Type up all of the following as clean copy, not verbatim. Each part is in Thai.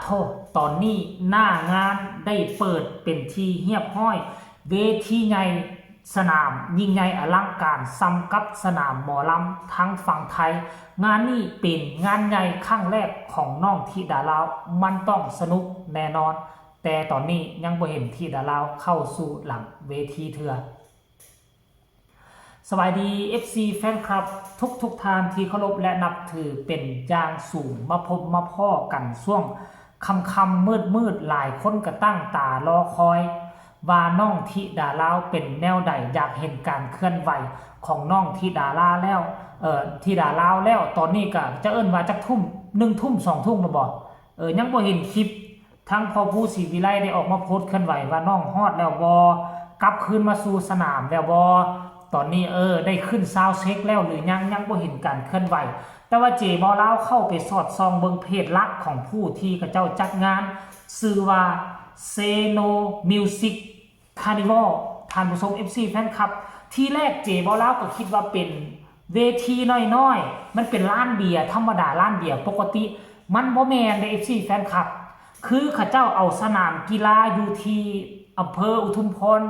โทษตอนนี้หน้างานได้เปิดเป็นที่เรียบร้อยเวทีใหญ่สนามยิ่งใหญ่อลังการซ้ำกับสนามหมอลำทั้งฝั่งไทยงานนี้เป็นงานใหญ่ครั้งแรกของน้องธิดาลาวมันต้องสนุกแน่นอนแต่ตอนนี้ยังบ่เห็นธิดาลาวเข้าสู่หลังเวทีเถื่อสวัสดี FC แฟนคลับทุกท่านที่เคารพและนับถือเป็นอย่างสูงมาพบมาพ่อกันช่วงคำมืดหลายคนก็ตั้งตารอคอยว่าน้องธิดาลาวเป็นแนวใดอยากเห็นการเคลื่อนไหวของน้องธิดาลาวแล้วธิดาลาวแล้วตอนนี้ก็จะเอิ้นว่าจักทุ่ม1 ทุ่ม 2 ทุ่มแล้วบ่ยังบ่เห็นคลิปทั้งพ่อผู้ศรีวิไลได้ออกมาโพสต์เคลื่อนไหวว่าน้องฮอดแล้วบ่กลับคืนมาสู่สนามแล้วบ่ตอนนี้ได้ขึ้นซาวเช็คแล้วหรือยังบ่เห็นการเคลื่อนไหวแต่ว่าเจบอลาวเข้าไปสอดซองเบิ่งเพจลักของผู้ที่กระเจ้าจัดงานชื่อว่าเซโนมิวสิกคาร์นิวัลท่านผู้ชม FC แฟนคลับที่แรกเจบอลาวก็คิดว่าเป็นเวทีน้อยๆมันเป็นร้านเบียร์ธรรมดาร้านเบียร์ปกติมันบ่แม่นเด้ FC แฟนคลับคือเขาเจ้าเอาสนามกีฬาอยู่ที่อำเภออุทุมพร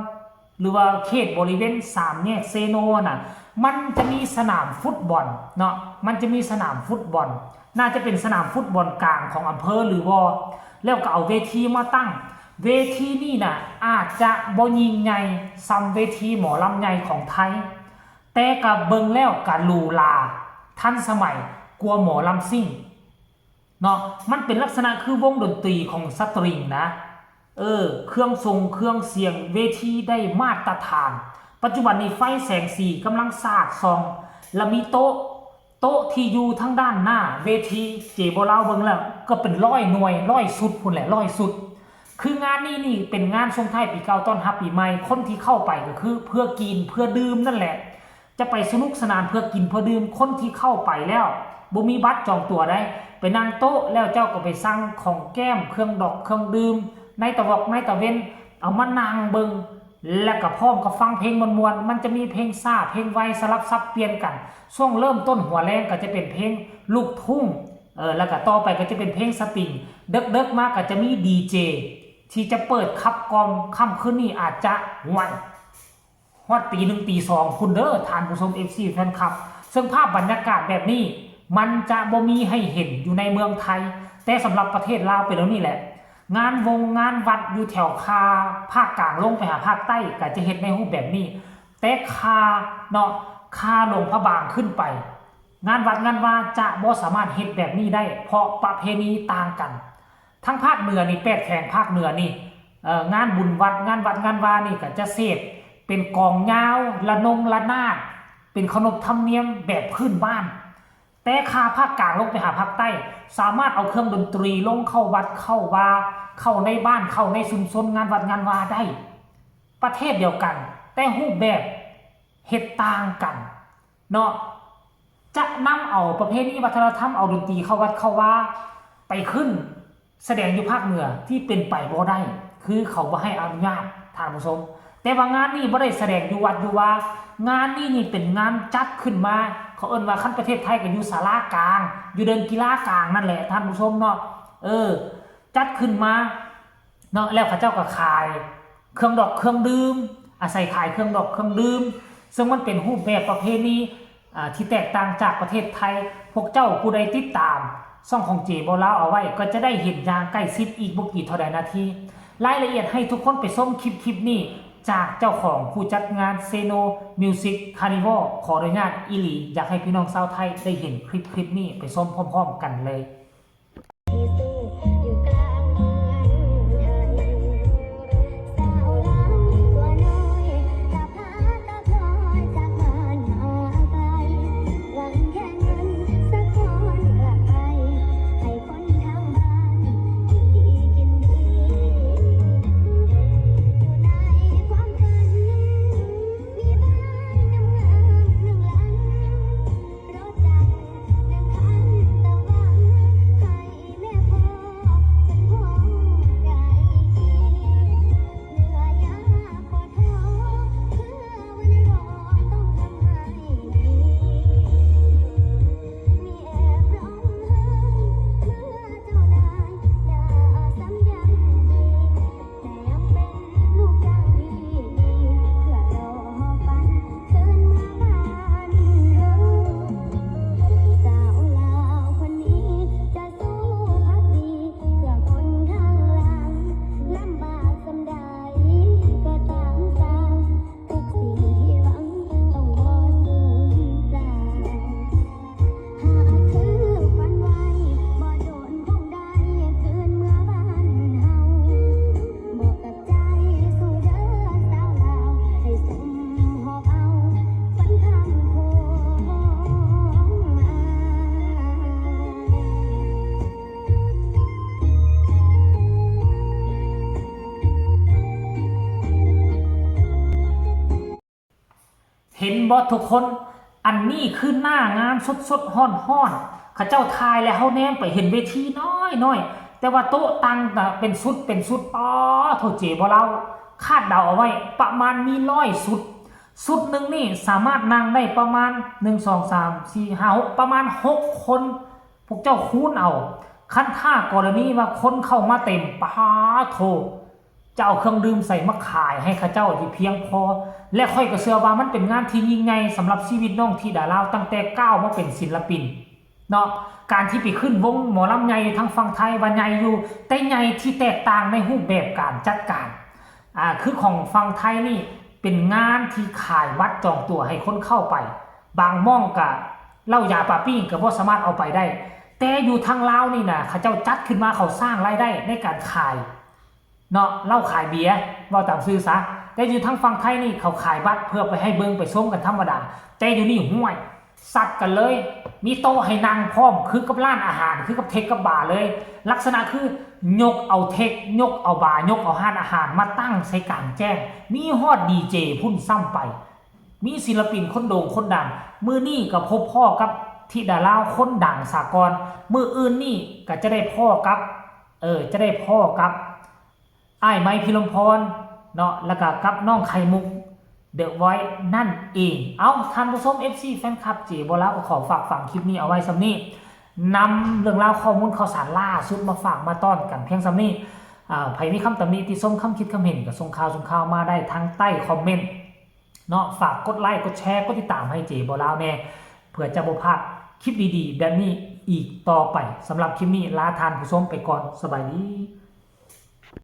หรือว่าเขตบริเวณ3แยกเซโนน่ะมันจะมีสนามฟุตบอลเนาะมันจะมีสนามฟุตบอลน่าจะเป็นสนามฟุตบอลกลางของอำเภอหรือว่าแล้วก็เอาเวทีมาตั้งเวทีนี่น่ะอาจจะบ่ยิ่งใหญ่ซ้ำเวทีหมอลำใหญ่ของไทยแต่ก็เบิ่งแล้วก็หรูหราทันสมัยกว่าหมอลำซิ่งเนาะมันเป็นลักษณะคือวงดนตรีของสตริงนะเครื่องทรงเครื่องเสียงเวทีได้มาตรฐานปัจจุบันนี้ไฟแสงสีกำลังสาดส่องและมีโต๊ะที่อยู่ทั้งด้านหน้าเวทีเจบอลาวเบิ่งแล้วก็เป็น100 หน่วย100 สุดพุ่นแหละ100 สุดคืองานนี้นี่เป็นงานส่งท้ายปีเก่าต้อนรับปีใหม่คนที่เข้าไปก็คือเพื่อกินเพื่อดื่มนั่นแหละจะไปสนุกสนานเพื่อกินเพื่อดื่มคนที่เข้าไปแล้วบ่มีบัตรจองตั๋วได้ไปนั่งโต๊ะแล้วเจ้าก็ไปสั่งของแก้มเครื่องดอกเครื่องดื่มในตะวอกในตะเว้นเอามานั่งเบิ่งแล้วก็พร้อมกับฟังเพลงมวนๆมันจะมีเพลงซ่าเพลงไวสลับซับเปลี่ยนกันช่วงเริ่มต้นหัวแรงก็จะเป็นเพลงลูกทุ่งแล้วก็ต่อไปก็จะเป็นเพลงสตริงเดึกๆมาก็จะมีดีเจที่จะเปิดขับกล่อมค่ำคืนนี้อาจจะวันฮอดตี 1 ตี 2คุณเด้อท่านผู้ชม FC แฟนคลับซึ่งภาพบรรยากาศแบบนี้มันจะบ่มีให้เห็นอยู่ในเมืองไทยแต่สำหรับประเทศลาวไปแล้วนี่แหละงานวงงานวัดอยู่แถวภาคกลางลงไปหาภาคใต้ก็จะเห็นในรูปแบบนี้แต่คาหลวงพระบางขึ้นไปงานวัดงานว่าจะบ่สามารถเฮ็ดแบบนี้ได้เพราะประเพณีต่างกันทั้งภาคเหนือนี่8 แขกภาคเหนือนี่งานบุญวัดงานว่านี่ก็จะเสพเป็นกองยาวละนาดเป็นขนบธรรมเนียมแบบพื้นบ้านแต่ภาคกลางลงไปหาภาคใต้สามารถเอาเครื่องดนตรีลงเข้าวัดเข้าวาเข้าในบ้านเข้าในชุมชนงานวัดงานวาได้ประเทศเดียวกันแต่รูปแบบเฮ็ดต่างกันเนาะจะนำเอาประเพณีวัฒนธรรมเอาดนตรีเข้าวัดเข้าวาไปขึ้นแสดงอยู่ภาคเหนือที่เป็นไปบ่ได้คือเขาบ่ให้อนุญาตท่านผู้ชมแต่ว่างานนี้บ่ได้แสดงอยู่วัดอยู่ว่างานนี้นี่เป็นงานจัดขึ้นมาเขาเอิ้นว่าคันประเทศไทยก็อยู่ศาลากลางอยู่เดินกีฬากลางนั่นแหละท่านผู้ชมเนาะจัดขึ้นมาเนาะแล้วเขาเจ้าก็ขายเครื่องดอกเครื่องดื่มอาศัยขายเครื่องดอกเครื่องดื่มซึ่งมันเป็นรูปแบบประเพณีที่แตกต่างจากประเทศไทยพวกเจ้าผู้ใดติดตามช่องของเจบอลาวเอาไว้ก็จะได้เห็นอย่างใกล้ชิดอีกบ่กี่เท่าใดนาทีรายละเอียดให้ทุกคนไปชมคลิปนี้จากเจ้าของผู้จัดงานเซโนมิวสิกคาร์นิวัลขออนุญาตอีหลีอยากให้พี่น้องชาวไทยได้เห็นคลิปนี้ไปชมพร้อมๆกันเลย บ่ทุกคนอันนี้คือหน้างานสดๆฮ้อนๆข้าเจ้าทายแล้วเฮาแนมไปเห็นเวทีน้อยๆแต่ว่าโต๊ะตั้งเป็นสุดอ๋อโทเจบ่เล่าคาดเดาเอาไว้ประมาณมี100 สุดหนึ่งนี่สามารถนั่งได้ประมาณ1 2 3 4 5 6ประมาณ6 คนพวกเจ้าคูณเอาคันถ้ากรณีว่าคนเข้ามาเต็มป้าโทจะเอาเครื่องดื่มใส่มาขายให้ข้าเจ้าที่เพียงพอและค่อยก็เชื่อว่ามันเป็นงานที่ยิ่งใหญ่สำหรับชีวิตน้องธิดาลาวตั้งแต่ก้าวมาเป็นศิลปินเนาะการที่ไปขึ้นวงหมอลำใหญ่ทางฝั่งไทยว่าใหญ่อยู่แต่ใหญ่ที่แตกต่างในรูปแบบการจัดการคือของฝั่งไทยนี่เป็นงานที่ขายวัดจองตั๋วให้คนเข้าไปบางม่องกับเหล้ายาปาปิ้งก็บ่สามารถเอาไปได้แต่อยู่ทางลาวนี่นะเขาเจ้าจัดขึ้นมาเขาสร้างรายได้ในการขายเนาะเหล้าขายเบียร์ว่าตามซื้อซะแต่อยู่ทางฝั่งไทยนี่เขาขายบัตรเพื่อไปให้เบิ่งไปชมกันธรรมดาแต่อยู่นี่ห่วยสัตว์กันเลยมีโต๊ะให้นั่งพร้อมคือกับร้านอาหารคือกับเทคกับบาร์เลยลักษณะคือยกเอาเทคยกเอาบาร์ยกเอาร้านอาหารมาตั้งใส่กลางแจ้งมีฮอดดีเจพุ่นซ้ำไปมีศิลปินคนโด่งคนดังมือนี่ก็พบพ่อกับธิดาลาวคนดังสากลมืออื่นนี่ก็จะได้พ่อกับอ้ายไม้พิรมพรเนาะแล้วก็กับน้องไข่มุกเดอะไว้นั่นเองเอาท่านผู้ชม FC แฟนคลับเจบ่แล้วก็ขอฝากฝังคลิปนี้เอาไว้สำนี้นำเรื่องราวข้อมูลข่าวสารล่าสุดมาฝากมาต้อนกันเพียงสำนี้ใครมีคำตำหนิติชมคำคิดคำเห็นก็ส่งข่าวมาได้ทั้งใต้คอมเมนต์เนาะฝากกดไลค์กดแชร์กดติดตามให้เจบ่แล้วแน่เพื่อจะบ่พลาดคลิปดีๆแบบนี้อีกต่อไปสำหรับคลิปนี้ลาท่านผู้ชมไปก่อนสบายดี